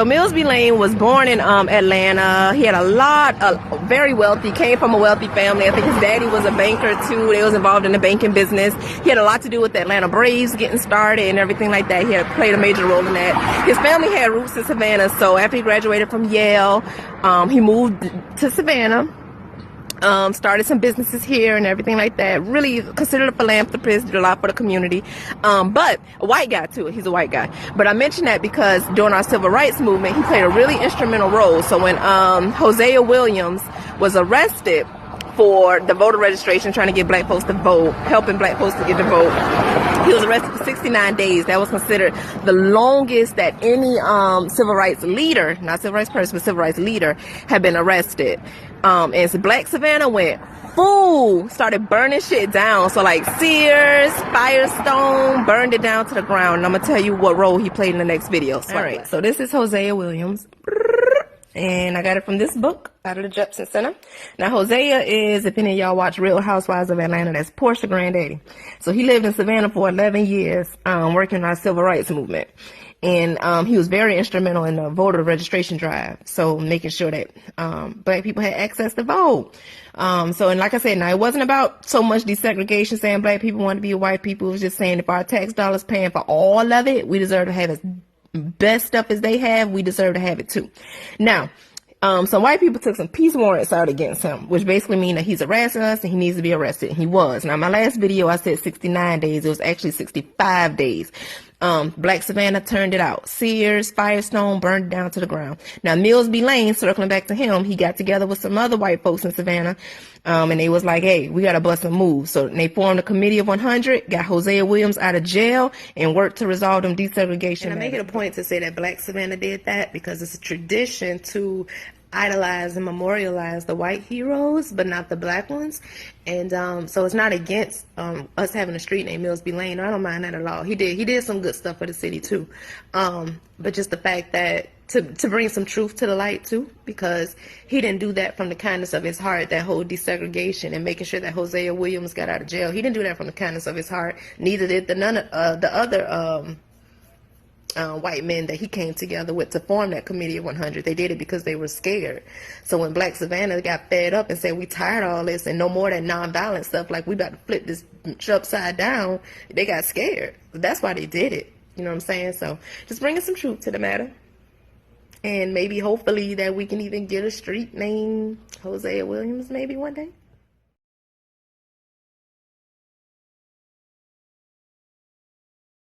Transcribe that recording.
So Millsby Lane was born in Atlanta. He had very wealthy, came from a wealthy family. I think his daddy was a banker too. They was involved in the banking business. He had a lot to do with the Atlanta Braves getting started and everything like that. He had played a major role in that. His family had roots in Savannah, so after he graduated from Yale, he moved to Savannah. Started some businesses here and everything like that. Really considered a philanthropist, did a lot for the community. But a white guy too. He's a white guy. But I mention that because during our civil rights movement, he played a really instrumental role. So when Hosea Williams was arrested for the voter registration, trying to get black folks to vote, helping black folks to get to vote, he was arrested for 69 days. That was considered the longest that any civil rights leader, not civil rights person, but civil rights leader, had been arrested. And so Black Savannah went full, started burning shit down. So like Sears, Firestone, burned it down to the ground. And I'm gonna tell you what role he played in the next video. All right, so this is Hosea Williams. And I got it from this book out of the Jepson Center. Now, Hosea is, if any of y'all watch Real Housewives of Atlanta, that's Portia granddaddy. So he lived in Savannah for 11 years, working on our civil rights movement. And he was very instrumental in the voter registration drive. So making sure that black people had access to vote. And like I said, now it wasn't about so much desegregation, saying black people want to be white people. It was just saying if our tax dollars paying for all of it, we deserve to have as best stuff as they have, we deserve to have it too. Now, some white people took some peace warrants out against him, which basically mean that he's harassing us and he needs to be arrested. And he was. Now, my last video, I said 69 days. It was actually 65 days. Black Savannah turned it out. Sears, Firestone, burned it down to the ground. Now, Millsby Lane, circling back to him, he got together with some other white folks in Savannah, and they was like, hey, we got to bust a move. So they formed a committee of 100, got Hosea Williams out of jail, and worked to resolve them desegregation. And I make it a point to say that Black Savannah did that because it's a tradition to idolize and memorialize the white heroes, but not the black ones. And so it's not against us having a street named Millsby Lane. I don't mind that at all. He did some good stuff for the city too. But just the fact that to bring some truth to the light too, because he didn't do that from the kindness of his heart, that whole desegregation and making sure that Hosea Williams got out of jail. He didn't do that from the kindness of his heart. Neither did the other white men that he came together with to form that committee of 100. They did it because they were scared. So when Black Savannah got fed up and said, we tired of all this and no more of that nonviolent stuff, like we about to flip this upside down, they got scared. That's why they did it. You know what I'm saying? So just bringing some truth to the matter. And maybe hopefully that we can even get a street named Hosea Williams maybe one day.